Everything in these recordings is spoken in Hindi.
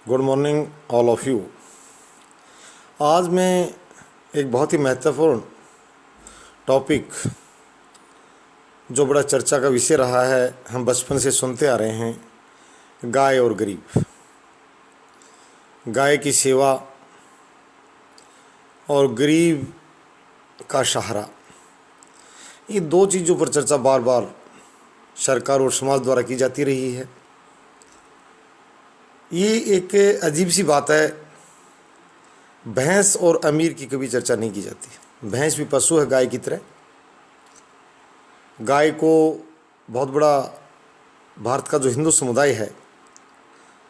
Good morning all of you. आज मैं एक बहुत ही महत्वपूर्ण टॉपिक जो बड़ा चर्चा का विषय रहा है, हम बचपन से सुनते आ रहे हैं, गाय और गरीब। गाय की सेवा और गरीब का सहारा, ये दो चीज़ों पर चर्चा बार बार सरकार और समाज द्वारा की जाती रही है। ये एक अजीब सी बात है, भैंस और अमीर की कभी चर्चा नहीं की जाती। भैंस भी पशु है गाय की तरह। गाय को बहुत बड़ा भारत का जो हिंदू समुदाय है,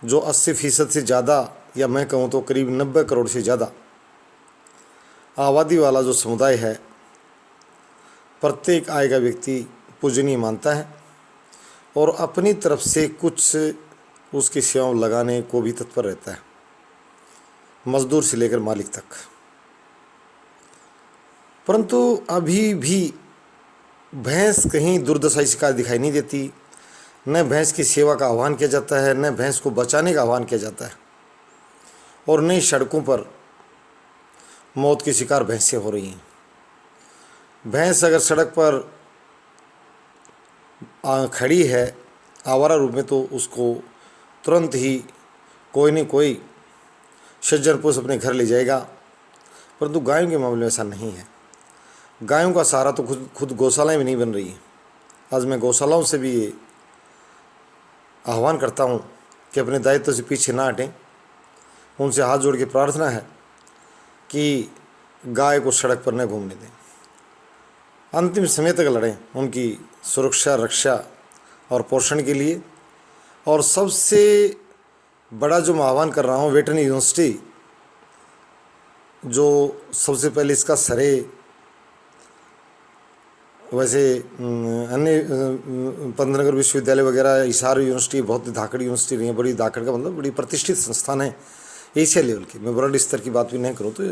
जो 80% से ज़्यादा, या मैं कहूँ तो करीब 90 करोड़ से ज़्यादा आबादी वाला जो समुदाय है, प्रत्येक आय का व्यक्ति पूजनीय मानता है और अपनी तरफ से कुछ उसकी सेवाओं लगाने को भी तत्पर रहता है, मजदूर से लेकर मालिक तक। परंतु अभी भी भैंस कहीं दुर्दशा शिकार दिखाई नहीं देती। न भैंस की सेवा का आह्वान किया जाता है, न भैंस को बचाने का आह्वान किया जाता है, और नई सड़कों पर मौत के शिकार भैंसें हो रही हैं। भैंस अगर सड़क पर खड़ी है आवारा रूप में, तो उसको तुरंत ही कोई न कोई सज्जन पुरुष अपने घर ले जाएगा। परंतु गायों के मामले में ऐसा नहीं है। गायों का सहारा तो खुद गौशालाएं भी नहीं बन रही हैं। आज मैं गौशालाओं से भी ये आह्वान करता हूँ कि अपने दायित्व से पीछे ना हटें। उनसे हाथ जोड़ के प्रार्थना है कि गाय को सड़क पर न घूमने दें, अंतिम समय तक लड़ें उनकी सुरक्षा, रक्षा और पोषण के लिए। और सबसे बड़ा जो मैं आह्वान कर रहा हूँ, वेटरनरी यूनिवर्सिटी जो सबसे पहले इसका श्रेय वैसे अन्य पंतनगर विश्वविद्यालय वगैरह, हिसार यूनिवर्सिटी बहुत धाकड़ यूनिवर्सिटी नहीं है, बड़ी धाकड़ का मतलब बड़ी प्रतिष्ठित संस्थान है एशिया लेवल की। मैं वर्ल्ड स्तर की बात भी नहीं करूँ तो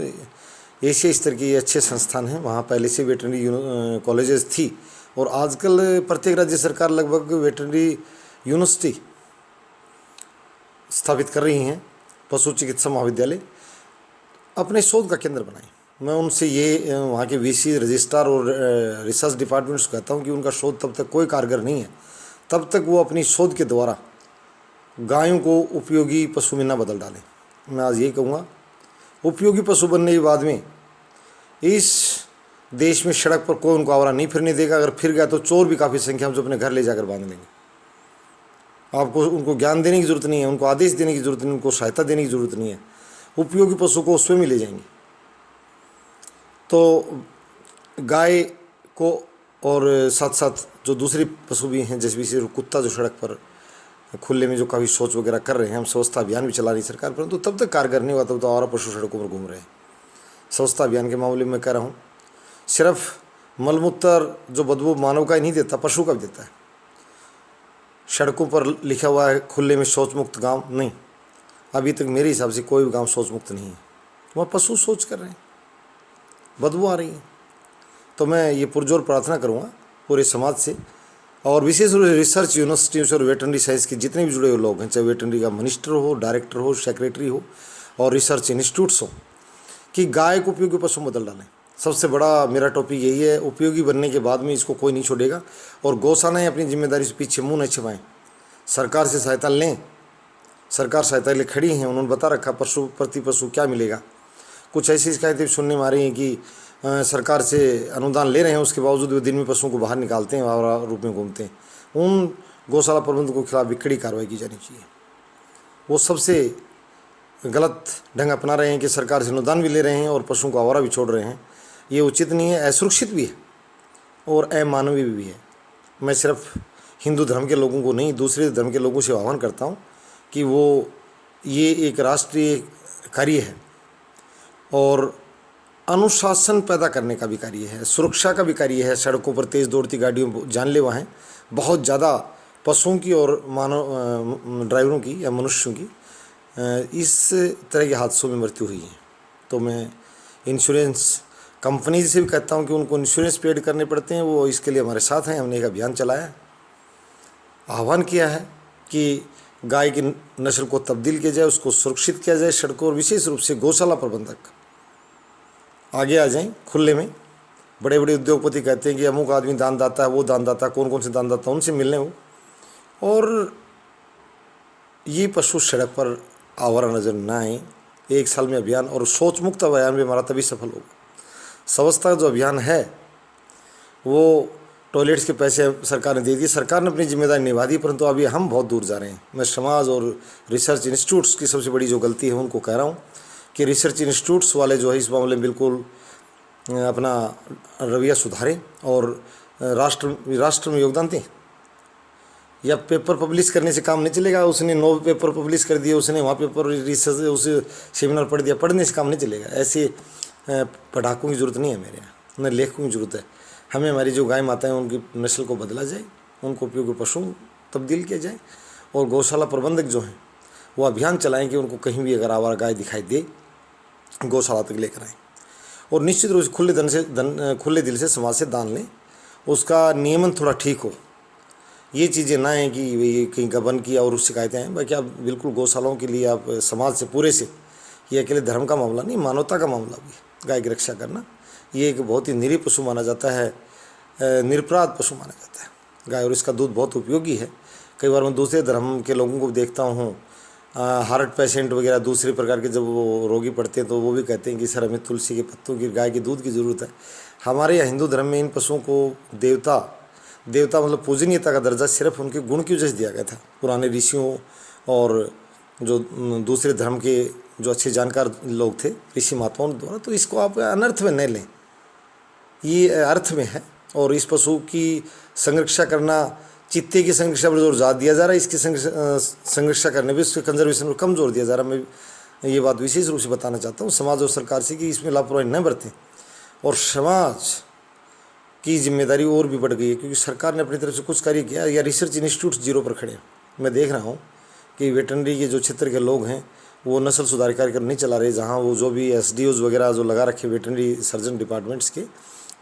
एशिया स्तर की ये अच्छे संस्थान हैं। वहाँ पहले से वेटरनरी कॉलेजेस थी और आजकल प्रत्येक राज्य सरकार लगभग वेटरनरी यूनिवर्सिटी स्थापित कर रही हैं। पशु चिकित्सा महाविद्यालय अपने शोध का केंद्र बनाएं। मैं उनसे ये वहाँ के वीसी, रजिस्ट्रार और रिसर्च डिपार्टमेंट्स को कहता हूँ कि उनका शोध तब तक कोई कारगर नहीं है तब तक वो अपनी शोध के द्वारा गायों को उपयोगी पशु में न बदल डालें। मैं आज यही कहूँगा, उपयोगी पशु बनने के बाद में इस देश में सड़क पर कोई उनको आवारा नहीं फिरने देगा। अगर फिर गया तो चोर भी काफ़ी संख्या में जो अपने घर ले जाकर बांध लेंगे। आपको उनको ज्ञान देने की ज़रूरत नहीं है, उनको आदेश देने की ज़रूरत नहीं, उनको सहायता देने की ज़रूरत नहीं है। उपयोगी पशु को स्वयं ही ले जाएंगे। तो गाय को और साथ साथ जो दूसरे पशु भी हैं, जैसे कुत्ता जो सड़क पर खुले में जो काफ़ी शौच वगैरह कर रहे हैं, हम स्वच्छता अभियान भी चला रही सरकार, परंतु तब तक कारगर नहीं हुआ, तब तो और पशु सड़कों पर घूम रहे हैं। स्वच्छता अभियान के मामले में कह रहा हूँ, सिर्फ मलमूत्र जो बदबू मानव का ही नहीं देता, पशु का भी देता है। सड़कों पर लिखा हुआ है खुले में शौच मुक्त गाँव, नहीं, अभी तक मेरे हिसाब से कोई भी गाँव शौच मुक्त नहीं है। वहाँ पशु शौच कर रहे हैं, बदबू आ रही है। तो मैं ये पुरजोर प्रार्थना करूँगा पूरे समाज से, और विशेष रूप से रिसर्च यूनिवर्सिटियों से और वेटरनरी साइंस के जितने भी जुड़े हुए लोग हैं, चाहे वेटरनरी का मिनिस्टर हो, डायरेक्टर हो, सेक्रेटरी हो और रिसर्च इंस्टीट्यूट्स हो, कि गाय को उपयोगी पशु बदल डालें। सबसे बड़ा मेरा टॉपिक यही है। उपयोगी बनने के बाद में इसको कोई नहीं छोड़ेगा। और गौशालाएँ अपनी जिम्मेदारी से पीछे मुँह न छिपाएँ, सरकार से सहायता लें। सरकार सहायता के लिए खड़ी हैं, उन्होंने बता रखा पशु प्रति पशु क्या मिलेगा। कुछ ऐसी शिकायतें सुनने में आ रही हैं कि सरकार से अनुदान ले रहे हैं, उसके बावजूद वे दिन में पशुओं को बाहर निकालते हैं, आवारा रूप में घूमते हैं। उन गौशाला प्रबंधकों के खिलाफ भी कड़ी कार्रवाई की जानी चाहिए। वो सबसे गलत ढंग अपना रहे हैं कि सरकार से अनुदान भी ले रहे हैं और पशुओं को आवारा भी छोड़ रहे हैं। ये उचित नहीं है, असुरक्षित भी है और अमानवीय भी है। मैं सिर्फ हिंदू धर्म के लोगों को नहीं, दूसरे धर्म के लोगों से आह्वान करता हूँ कि वो ये एक राष्ट्रीय कार्य है और अनुशासन पैदा करने का भी कार्य है, सुरक्षा का भी कार्य है। सड़कों पर तेज़ दौड़ती गाड़ियों जानलेवा हैं बहुत ज़्यादा, पशुओं की और मानव ड्राइवरों की या मनुष्यों की इस तरह के हादसों में मृत्यु हुई है। तो मैं इंश्योरेंस कंपनी से भी कहता हूं कि उनको इंश्योरेंस पेड करने पड़ते हैं, वो इसके लिए हमारे साथ हैं। हमने एक अभियान चलाया है, आह्वान किया है कि गाय की नस्ल को तब्दील किया जाए, उसको सुरक्षित किया जाए। सड़कों और विशेष रूप से गौशाला प्रबंधक आगे आ जाएं खुले में। बड़े बड़े उद्योगपति कहते हैं कि अमुक आदमी दानदाता है, वो दानदाता, कौन कौन से दानदाता, उनसे मिलने हो। और ये पशु सड़क पर आवारा नजर न आए। 1 साल में अभियान और शौच मुक्त अभियान भी हमारा तभी सफल होगा। स्वच्छता जो अभियान है वो टॉयलेट्स के पैसे सरकार ने दे दिए, सरकार ने अपनी जिम्मेदारी निभा दी, परंतु अभी हम बहुत दूर जा रहे हैं। मैं समाज और रिसर्च इंस्टीट्यूट्स की सबसे बड़ी जो गलती है उनको कह रहा हूँ कि रिसर्च इंस्टीट्यूट्स वाले जो है इस मामले में बिल्कुल अपना रवैया सुधारें और राष्ट्र में योगदान दें। या पेपर पब्लिश करने से काम नहीं चलेगा। उसने 9 पेपर पब्लिश कर दिए, उसने वहाँ पेपर रिसर्च उस सेमिनार पढ़ दिया, पढ़ने से काम नहीं चलेगा। ऐसे पढ़ाकों की ज़रूरत नहीं है मेरे यहाँ, न लेखकों की ज़रूरत है। हमें हमारी जो गाय माता हैं उनकी नस्ल को बदला जाए, उनको उपयोगी पशु तब्दील किया जाए, और गौशाला प्रबंधक जो हैं वो अभियान चलाएं कि उनको कहीं भी अगर आवारा गाय दिखाई दे गौशाला तक लेकर आएँ। और निश्चित रूप से खुले दिल से समाज से दान लें, उसका नियमन थोड़ा ठीक हो। ये चीज़ें ना हैं कि ये कहीं गबन किया और उस शिकायतें हैं। बाकी आप बिल्कुल गौशालाओं के लिए आप समाज से पूरे से, ये अकेले धर्म का मामला नहीं, मानवता का मामला भी। गाय की रक्षा करना ये एक बहुत ही निरीह पशु माना जाता है, निरपराध पशु माना जाता है गाय, और इसका दूध बहुत उपयोगी है। कई बार मैं दूसरे धर्म के लोगों को देखता हूँ, हार्ट पेशेंट वगैरह दूसरे प्रकार के जब वो रोगी पड़ते हैं तो वो भी कहते हैं कि सर हमें तुलसी के पत्तों की, गाय के दूध की ज़रूरत है। हमारे यहाँ हिंदू धर्म में इन पशुओं को देवता मतलब पूजनीयता का दर्जा सिर्फ उनके गुण की वजह से दिया गया था। पुराने ऋषियों और जो दूसरे धर्म के जो अच्छे जानकार लोग थे, ऋषि माताओं द्वारा। तो इसको आप अनर्थ में न लें, ये अर्थ में है। और इस पशु की संरक्षा करना, चित्ते की संरक्षा पर जोर ज़्यादा दिया जा रहा है, इसकी संरक्षा करने पर, इसके कंजर्वेशन पर कम जोर दिया जा रहा है। मैं ये बात विशेष रूप से बताना चाहता हूँ समाज और सरकार से कि इसमें लापरवाही न बरतें। और समाज की जिम्मेदारी और भी बढ़ गई है, क्योंकि सरकार ने अपनी तरफ से कुछ कार्य किया, या रिसर्च इंस्टीट्यूट जीरो पर खड़े हैं। मैं देख रहा हूँ कि वेटरनरी के जो क्षेत्र के लोग हैं वो नस्ल सुधार कार्यक्रम नहीं चला रहे, जहाँ वो जो भी SDOs वगैरह जो लगा रखे वेटरनरी सर्जन डिपार्टमेंट्स के।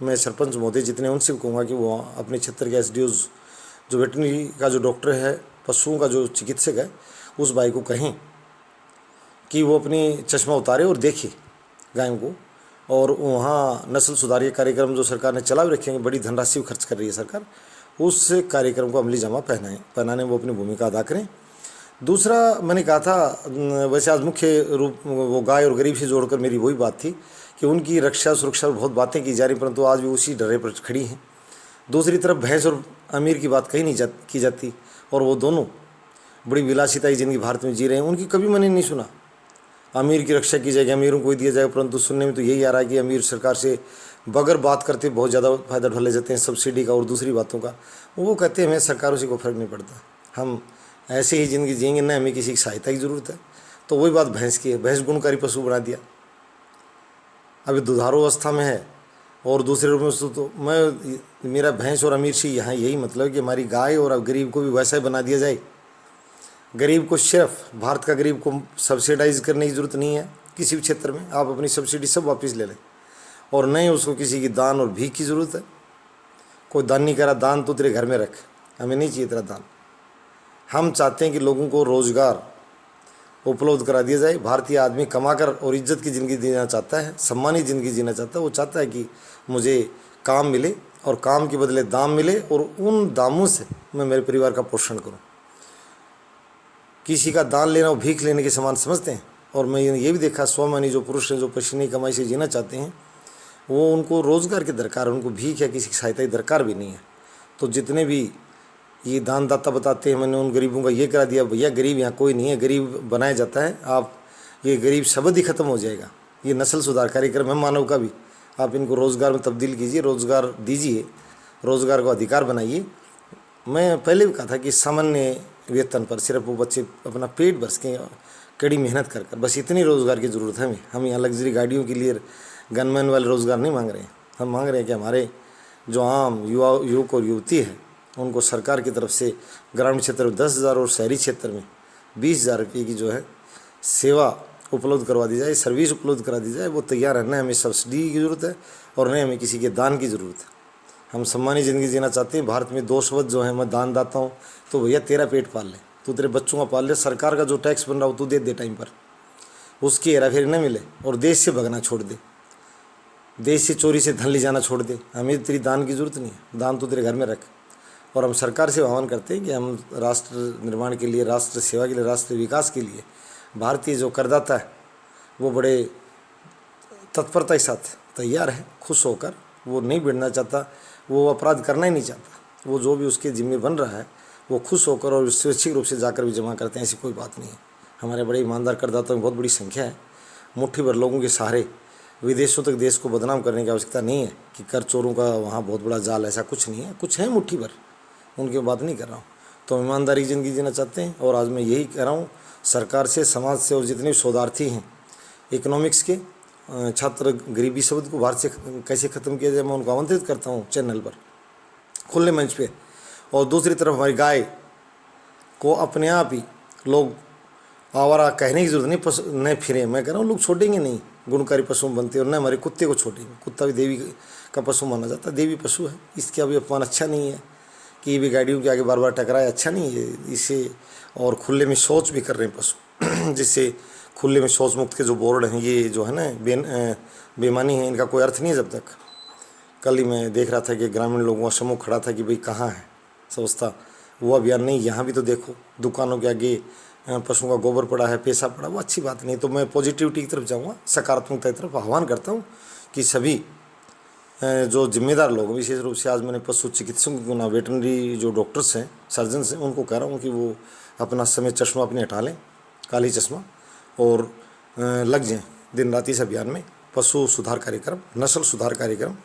मैं सरपंच महोदय जितने उनसे कहूँगा कि वो अपने क्षेत्र के SDOs जो वेटरनरी का जो डॉक्टर है, पशुओं का जो चिकित्सक है, उस भाई को कहें कि वो अपनी चश्मा उतारे और देखे गायों को, और वहाँ नस्ल सुधार के कार्यक्रम जो सरकार ने चला भी रखे हैं, बड़ी धनराशि खर्च कर रही है सरकार, उस कार्यक्रम को अमली जामा पहनाने में वो अपनी भूमिका अदा करें। दूसरा मैंने कहा था, वैसे आज मुख्य रूप वो गाय और गरीब से जोड़कर मेरी वही बात थी कि उनकी रक्षा सुरक्षा पर बहुत बातें की जा रही, परंतु आज भी उसी डरे पर खड़ी हैं। दूसरी तरफ भैंस और अमीर की बात कहीं नहीं की जाती, और वो दोनों बड़ी विलासिता की ज़िंदगी भारत में जी रहे हैं। उनकी कभी मैंने नहीं सुना अमीर की रक्षा की जाएगी, अमीरों को ही दिया जाएगा, परंतु सुनने में तो यही आ रहा है कि अमीर सरकार से बगैर बात करते बहुत ज़्यादा फ़ायदा उठा ले जाते हैं, सब्सिडी का और दूसरी बातों का। वो कहते हैं हमें सरकारों से कोई फ़र्क नहीं पड़ता, हम ऐसे ही ज़िंदगी जिएंगे, ना हमें किसी की सहायता की ज़रूरत है। तो वही बात भैंस की है, भैंस गुणकारी पशु बना दिया, अभी दुधारू अवस्था में है। और दूसरे रूप में तो मेरा भैंस और अमीर से यहाँ यही मतलब है कि हमारी गाय और गरीब को भी वैसा ही बना दिया जाए। गरीब को सिर्फ, भारत का गरीब को सब्सिडाइज करने की ज़रूरत नहीं है किसी भी क्षेत्र में, आप अपनी सब्सिडी सब वापस ले लें, और नहीं उसको किसी की दान और भीख की ज़रूरत है। कोई दान नहीं करा, दान तो तेरे घर में रख, हमें नहीं चाहिए तेरा दान। हम चाहते हैं कि लोगों को रोज़गार उपलब्ध करा दिया जाए। भारतीय आदमी कमाकर और इज्जत की ज़िंदगी जीना चाहता है, सम्मानित ज़िंदगी जीना चाहता है। वो चाहता है कि मुझे काम मिले और काम के बदले दाम मिले, और उन दामों से मैं मेरे परिवार का पोषण करूं। किसी का दान लेना और भीख लेने के समान समझते हैं। और मैं ये भी देखा, स्वाभिमानी जो पुरुष हैं जो पसीने की कमाई से जीना चाहते हैं, वो उनको रोज़गार की दरकार है, उनको भीख या किसी की सहायता की दरकार भी नहीं है। तो जितने भी ये दानदाता बताते हैं मैंने उन गरीबों का ये करा दिया, भैया गरीब यहाँ कोई नहीं है, गरीब बनाया जाता है। आप ये गरीब शब्द ही ख़त्म हो जाएगा। ये नस्ल सुधार कार्यक्रम है मानव का भी, आप इनको रोज़गार में तब्दील कीजिए, रोज़गार दीजिए, रोज़गार को अधिकार बनाइए। मैं पहले भी कहा था कि सामान्य वेतन पर सिर्फ वो बच्चे अपना पेट भर सकें, कड़ी मेहनत कर कर, बस इतनी रोज़गार की ज़रूरत है हमें। हम यहाँ लग्जरी गाड़ियों के लिए गनमैन वाले रोज़गार नहीं मांग रहे हैं, हम मांग रहे हैं कि हमारे जो आम युवक और युवती है उनको सरकार की तरफ से ग्रामीण क्षेत्र में 10,000 और शहरी क्षेत्र में 20,000 रुपये की जो है सेवा उपलब्ध करवा दी जाए, सर्विस उपलब्ध करा दी जाए। वो तैयार है, न हमें सब्सिडी की ज़रूरत है और न हमें किसी के दान की ज़रूरत है। हम सम्मानित ज़िंदगी जीना चाहते हैं। भारत में 2 शब्द जो है, मैं दान दाता हूँ, तो भैया तेरा पेट पाल ले, तू तेरे बच्चों का पाल ले, सरकार का जो टैक्स बन रहा हो तू दे दे टाइम पर, उसकी हेरा फेरी न मिले, और देश से भगना छोड़ दे, देश से चोरी से धन ले जाना छोड़ दे। हमें तेरी दान की जरूरत नहीं है, दान तो तेरे घर में रख। और हम सरकार से आह्वान करते हैं कि हम राष्ट्र निर्माण के लिए, राष्ट्र सेवा के लिए, राष्ट्र विकास के लिए भारतीय जो करदाता है वो बड़े तत्परता के साथ तैयार है, खुश होकर, वो नहीं भिड़ना चाहता, वो अपराध करना ही नहीं चाहता, वो जो भी उसके जिम्मे बन रहा है वो खुश होकर और स्वैच्छिक रूप से जाकर भी जमा करते हैं, ऐसी कोई बात नहीं है। हमारे बड़े ईमानदार करदाताओं में बहुत बड़ी संख्या है। मुट्ठी भर लोगों के सहारे विदेशों तक देश को बदनाम करने की आवश्यकता नहीं है कि कर चोरों का वहाँ बहुत बड़ा जाल, ऐसा कुछ नहीं है। कुछ है मुट्ठी भर, उनकी बात नहीं कर रहा हूँ। तो हम ईमानदारी की ज़िंदगी जीना चाहते हैं, और आज मैं यही कह रहा हूँ सरकार से, समाज से, और जितने भी शोधार्थी हैं इकोनॉमिक्स के छात्र, गरीबी शब्द को भारत से कैसे ख़त्म किया जाए, मैं उनको आमंत्रित करता हूँ चैनल पर, खुले मंच पे। और दूसरी तरफ हमारी गाय को अपने आप ही लोग आवारा कहने की जरूरत नहीं, न फिरे। मैं कह रहा हूँ लोग छोड़ेंगे नहीं, गुणकारी पशु बनते, और न हमारे कुत्ते को छोड़ेंगे। कुत्ता भी देवी का पशु माना जाता है, देवी पशु है, इसके अभी अपमान अच्छा नहीं है कि ये भी गाड़ियों के आगे बार बार टकराए, अच्छा नहीं है इसे। और खुले में शौच भी कर रहे हैं पशु जिससे खुले में शौच मुक्त के जो बोर्ड हैं, ये जो है ना बेमानी है, इनका कोई अर्थ नहीं है। जब तक कल ही मैं देख रहा था कि ग्रामीण लोगों का समूह खड़ा था कि भाई कहाँ है संस्था, वो अभियान नहीं। यहाँ भी तो देखो दुकानों के आगे पशुओं का गोबर पड़ा है, पैसा पड़ा, वो अच्छी बात नहीं। तो मैं पॉजिटिविटी की तरफ जाऊँगा, सकारात्मकता की तरफ आह्वान करता हूँ कि सभी जो जिम्मेदार लोग, विशेष रूप से आज मैंने पशु चिकित्सकों को ना, वेटनरी जो डॉक्टर्स हैं, सर्जन्स हैं, उनको कह रहा हूँ कि वो अपना समय चश्मा अपने हटा लें, काली चश्मा, और लग जाएं दिन रात इस अभियान में। पशु सुधार कार्यक्रम, नस्ल सुधार कार्यक्रम,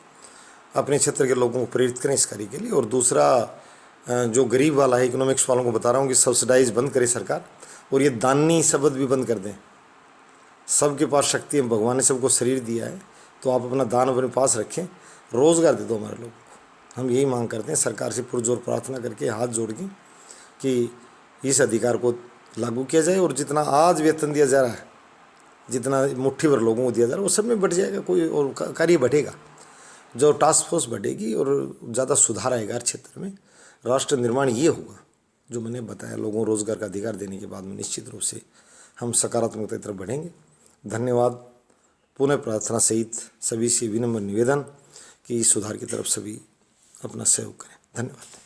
अपने क्षेत्र के लोगों को प्रेरित करें इस कार्य के लिए। और दूसरा जो गरीब वाला है, इकोनॉमिक्स वालों को बता रहा हूँ कि सब्सिडाइज बंद करे सरकार, और ये दानी शब्द भी बंद कर दें। सबके पास शक्ति है, भगवान ने सबको शरीर दिया है, तो आप अपना दान अपने पास रखें, रोज़गार दे दो हमारे लोगों को। हम यही मांग करते हैं सरकार से, पुरजोर प्रार्थना करके, हाथ जोड़ के, कि इस अधिकार को लागू किया जाए। और जितना आज वेतन दिया जा रहा है, जितना मुट्ठी भर लोगों को दिया जा रहा है, वो सब में बढ़ जाएगा, कोई और कार्य बढ़ेगा, जो टास्क फोर्स बढ़ेगी और ज़्यादा सुधार आएगा हर क्षेत्र में। राष्ट्र निर्माण ये होगा जो मैंने बताया, लोगों को रोज़गार का अधिकार देने के बाद में निश्चित रूप से हम सकारात्मकता की तरफ बढ़ेंगे। धन्यवाद। पुनः प्रार्थना सहित सभी से विनम्र निवेदन कि इस सुधार की तरफ सभी अपना सहयोग करें। धन्यवाद।